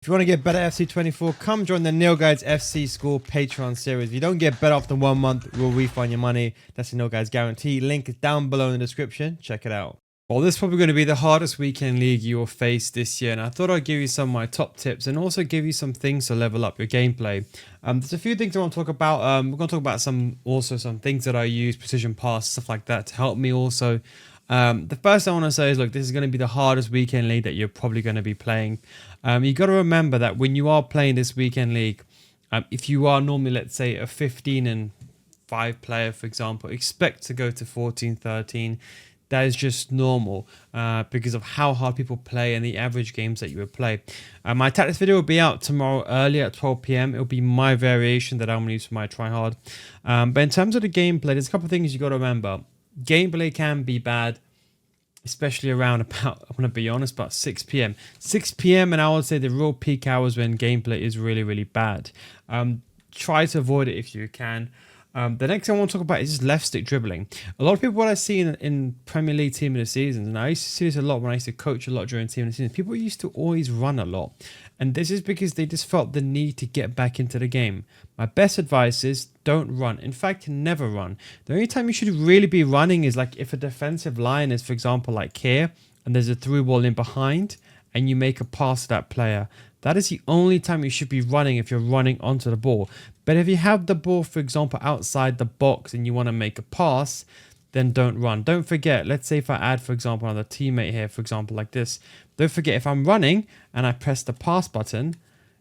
If you want to get better FC24, come join the Neil Guides FC School Patreon series. If you don't get better after 1 month, we'll refund your money. That's the Neil Guides guarantee. Link is down below in the description. Check it out. Well, this is probably going to be the hardest weekend league you'll face this year, and I thought I'd give you some of my top tips and also give you some things to level up your gameplay. There's a few things I want to talk about. We're going to talk about some things that I use, precision pass, stuff like that to help me also. The first thing I want to say is, look, this is going to be the hardest weekend league that you're probably going to be playing. You got to remember that when you are playing this weekend league, if you are normally, let's say, a 15 and 5 player, for example, expect to go to 14, 13. That is just normal because of how hard people play and the average games that you would play. My tactics video will be out tomorrow early at 12 PM. It'll be my variation that I'm going to use for my try hard. But in terms of the gameplay, there's a couple of things you got to remember. Gameplay can be bad, especially around about, I'm going to be honest, about 6 PM. 6 PM, and I would say the real peak hours when gameplay is really, really bad. Try to avoid it if you can. The next thing I want to talk about is just left stick dribbling. A lot of people, what I see in Premier League team of the seasons, and I used to see this a lot when I used to coach a lot during team of the season, people used to always run a lot. And this is because they just felt the need to get back into the game. My best advice is don't run. In fact, never run. The only time you should really be running is like if a defensive line is, for example, like here, and there's a through ball in behind, and you make a pass to that player. That is the only time you should be running if you're running onto the ball. But if you have the ball, for example, outside the box and you want to make a pass, then don't run. Don't forget, let's say if I add, for example, another teammate here, for example, like this. Don't forget, if I'm running and I press the pass button,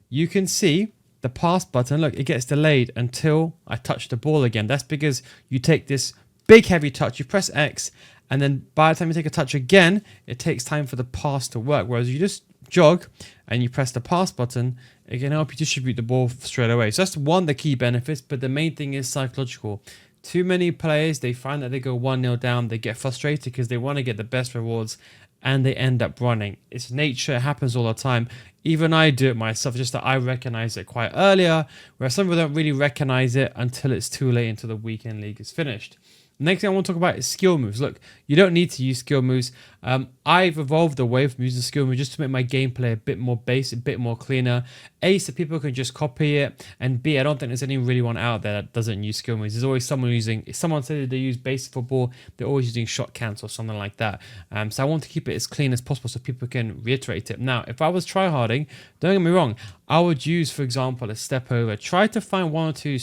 you can see the pass button, look, it gets delayed until I touch the ball again. That's because you take this big heavy touch, you press X, and then by the time you take a touch again, it takes time for the pass to work. Whereas you just jog and you press the pass button, it can help you distribute the ball straight away. So that's one of the key benefits, but the main thing is psychological. Too many players, they find that they go 1-0 down, they get frustrated because they want to get the best rewards and they end up running. It's nature, it happens all the time. Even I do it myself, just that I recognize it quite earlier, whereas some people don't really recognize it until it's too late, until the weekend league is finished. Next thing I want to talk about is skill moves. Look, you don't need to use skill moves. I've evolved away from using skill moves just to make my gameplay a bit more basic, a bit more cleaner. A, so people can just copy it. And B, I don't think there's anyone out there that doesn't use skill moves. There's always someone using, if someone said that they use basic football, they're always using shot cancel or something like that. So I want to keep it as clean as possible so people can reiterate it. Now, if I was tryharding, don't get me wrong, I would use, for example, a step over. Try to find 1 or 2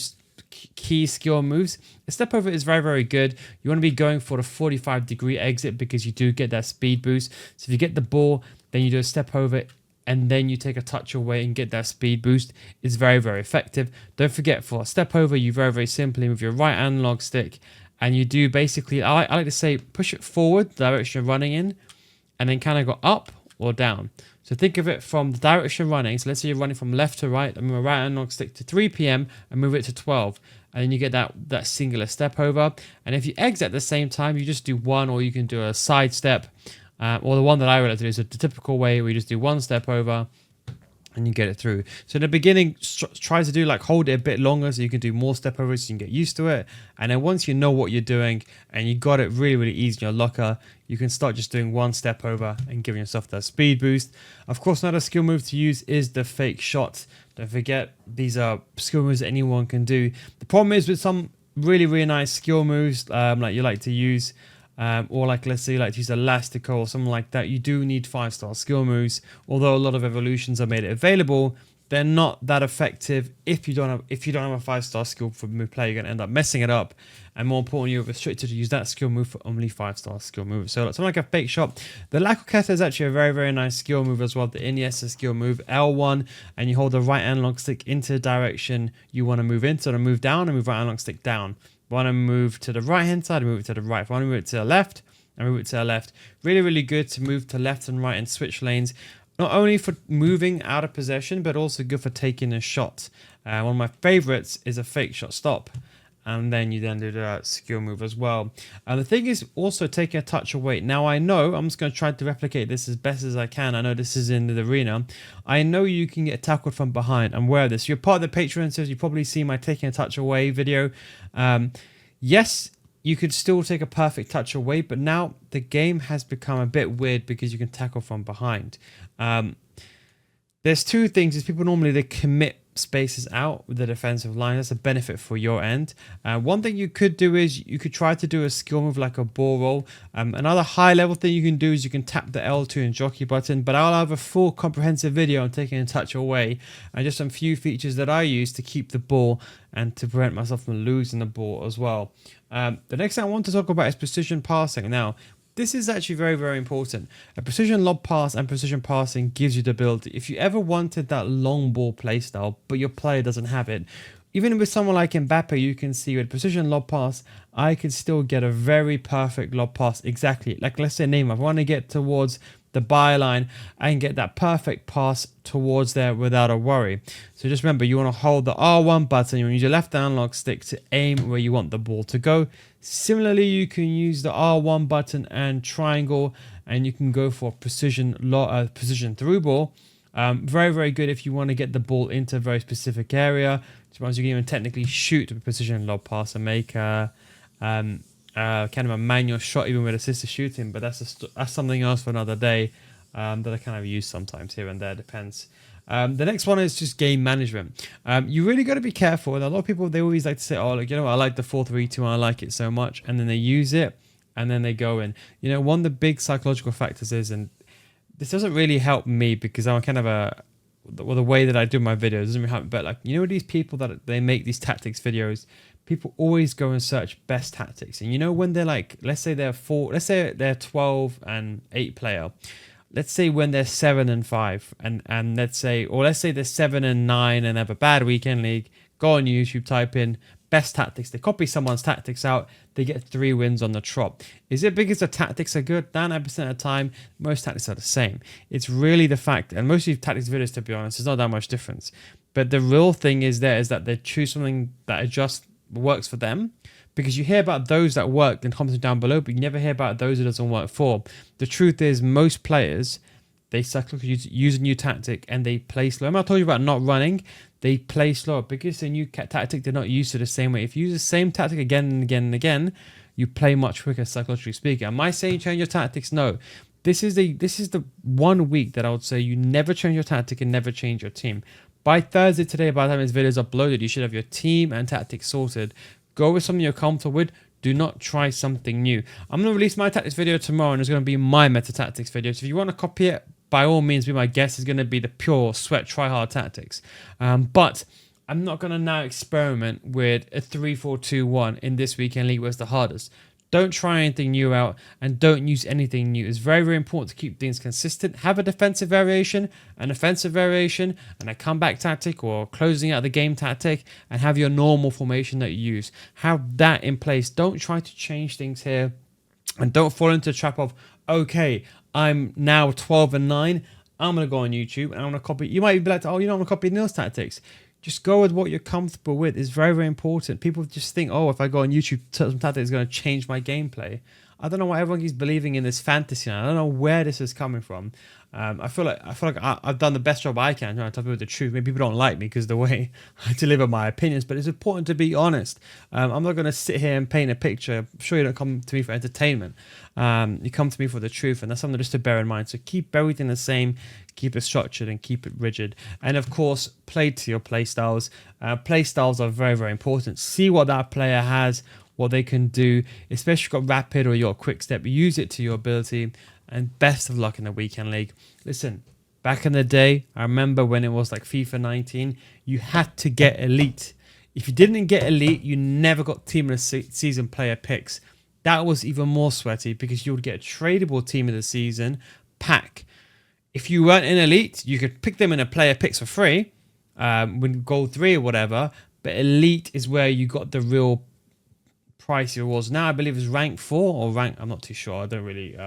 key skill moves. A step over is very, very good. You want to be going for the 45-degree exit because you do get that speed boost. So if you get the ball, then you do a step over and then you take a touch away and get that speed boost. It's very, very effective. Don't forget, for a step over, you very, very simply with your right analog stick, and you do basically, I like to say, push it forward, the direction you're running in, and then kind of go up or down. So think of it from the direction running. So let's say you're running from left to right. I move a right analog stick to 3 PM and move it to 12. And then you get that singular step over. And if you exit at the same time, you just do one, or you can do a side step. Or the one that I would like to do is the typical way where you just do 1 step over and you get it through. So in the beginning, try to do hold it a bit longer so you can do more step overs so you can get used to it. And then once you know what you're doing and you got it really, really easy in your locker, you can start just doing 1 step over and giving yourself that speed boost. Of course, another skill move to use is the fake shot. Don't forget, these are skill moves that anyone can do. The problem is with some really, really nice skill moves like you like to use, or let's say you like to use Elastico or something like that, you do need 5-star skill moves. Although a lot of evolutions have made it available, they're not that effective if you don't have a 5-star skill for move player. You're going to end up messing it up, and more importantly, you're restricted to use that skill move for only 5-star skill moves. So something like a fake shot. The La Coqueta is actually a very, very nice skill move as well. The Iniesta skill move, L1, and you hold the right analog stick into the direction you want to move in. So to move down, and move right analog stick down. Want to move to the right hand side, and move it to the right. If I want to move it to the left, and move it to the left. Really, really good to move to left and right and switch lanes. Not only for moving out of possession, but also good for taking a shot. One of my favorites is a fake shot stop. And then you then do the skill move as well. And the thing is also taking a touch away. Now I know, I'm just going to try to replicate this as best as I can. I know this is in the arena. I know you can get tackled from behind. I'm aware of this. You're part of the Patreon series. You probably see my taking a touch away video. Yes, you could still take a perfect touch away, but now the game has become a bit weird because you can tackle from behind. There's two things. Is people normally they commit spaces out with the defensive line. That's a benefit for your end. One thing you could do is you could try to do a skill move like a ball roll. Another high level thing you can do is you can tap the L2 and jockey button, but I'll have a full comprehensive video on taking a touch away and just some few features that I use to keep the ball and to prevent myself from losing the ball as well. The next thing I want to talk about is precision passing. Now, this is actually very, very important. A precision lob pass and precision passing gives you the ability. If you ever wanted that long ball playstyle, but your player doesn't have it, even with someone like Mbappe, you can see with precision lob pass, I can still get a very perfect lob pass. Exactly. Like let's say Neymar, if I want to get towards the byline, I can get that perfect pass towards there without a worry. So just remember, you want to hold the R1 button. You want to use your left analog stick to aim where you want the ball to go. Similarly, you can use the R1 button and triangle, and you can go for precision through ball. Very, very good if you want to get the ball into a very specific area. Sometimes you can even technically shoot with precision lob pass and make kind of a manual shot even with assisted shooting, but that's something else for another day that I kind of use sometimes here and there, depends. The next one is just game management. You really got to be careful. And a lot of people, they always like to say, oh, look, you know what, I like the 4-3-2 and I like it so much, and then they use it and then they go in. You know, one of the big psychological factors is, and this doesn't really help me because I'm kind of the way that I do my videos doesn't really help, but like, you know, these people that they make these tactics videos, people always go and search best tactics. And you know, when they're like, let's say they're 12 and 8 player, let's say when they're 7 and 5, and let's say they're 7 and 9 and have a bad weekend league, go on YouTube, type in best tactics, they copy someone's tactics out, they get 3 wins on the trot. Is it because the tactics are good? 99% of the time, most tactics are the same. It's really the fact, and most of these tactics videos, to be honest, there's not that much difference. But the real thing is that they choose something that just works for them, because you hear about those that work in comments down below, but you never hear about those it doesn't work for. The truth is, most players, they use a new tactic and they play slow. I told you about not running. They play slow because the new tactic, they're not used to the same way. If you use the same tactic again and again and again, you play much quicker, psychologically speaking. Am I saying change your tactics? No. This is the 1 week that I would say you never change your tactic and never change your team. By Thursday today, by the time this video is uploaded, you should have your team and tactics sorted. Go with something you're comfortable with. Do not try something new. I'm going to release my tactics video tomorrow, and it's going to be my meta tactics video. So if you want to copy it, by all means, be my guest. Is going to be the pure sweat try-hard tactics. But I'm not going to now experiment with a 3-4-2-1 in this weekend league where it's the hardest. Don't try anything new out, and don't use anything new. It's very, very important to keep things consistent. Have a defensive variation, an offensive variation, and a comeback tactic or closing out the game tactic, and have your normal formation that you use. Have that in place. Don't try to change things here, and don't fall into the trap of, okay, I'm now 12 and 9. I'm going to go on YouTube and I'm going to copy. You might be like, oh, you know, I'm going to copy Neil's tactics. Just go with what you're comfortable with. It's very, very important. People just think, oh, if I go on YouTube, some tactic is going to change my gameplay. I don't know why everyone keeps believing in this fantasy. I don't know where this is coming from. I feel like I've done the best job I can trying to tell people the truth. Maybe people don't like me because the way I deliver my opinions, but it's important to be honest. I'm not going to sit here and paint a picture. I'm sure you don't come to me for entertainment. You come to me for the truth, and that's something just to bear in mind. So keep everything the same, keep it structured, and keep it rigid. And of course, play to your play styles. Play styles are very, very important. See what that player has, what they can do, especially if you've got rapid or you've got quick step. Use it to your ability, and best of luck in the weekend league. Listen, back in the day, I remember when it was like FIFA 19, you had to get elite. If you didn't get elite, you never got team of the season player picks. That was even more sweaty because you would get a tradable team of the season pack. If you weren't in elite, you could pick them in a player picks for free, with gold 3 or whatever, but elite is where you got the real price rewards. Now I believe it's rank 4 or rank, I'm not too sure, I don't really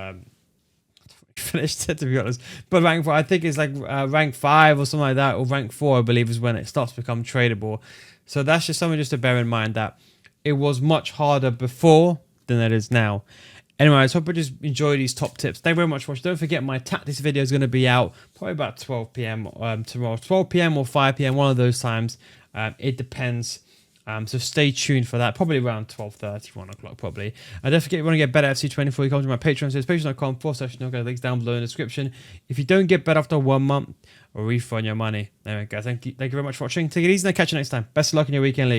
finished it, to be honest, but rank 4, I think it's like rank 5 or something like that, or rank 4 I believe is when it starts to become tradable. So that's just something just to bear in mind, that it was much harder before than it is now. Anyway, I hope you just enjoy these top tips. Thank you very much for watching. Don't forget, my tactics video is going to be out probably about 12 p.m. Tomorrow, 12 p.m. or 5 p.m., one of those times. It depends. So stay tuned for that, probably around 12:30, 1 o'clock probably. And don't forget, if you want to get better FC24, you come to my Patreon. So it's patreon.com/NeilGuys. Links down below in the description. If you don't get better after 1 month, we'll refund your money. Anyway, guys, thank you very much for watching. Take it easy and I'll catch you next time. Best of luck in your weekend league.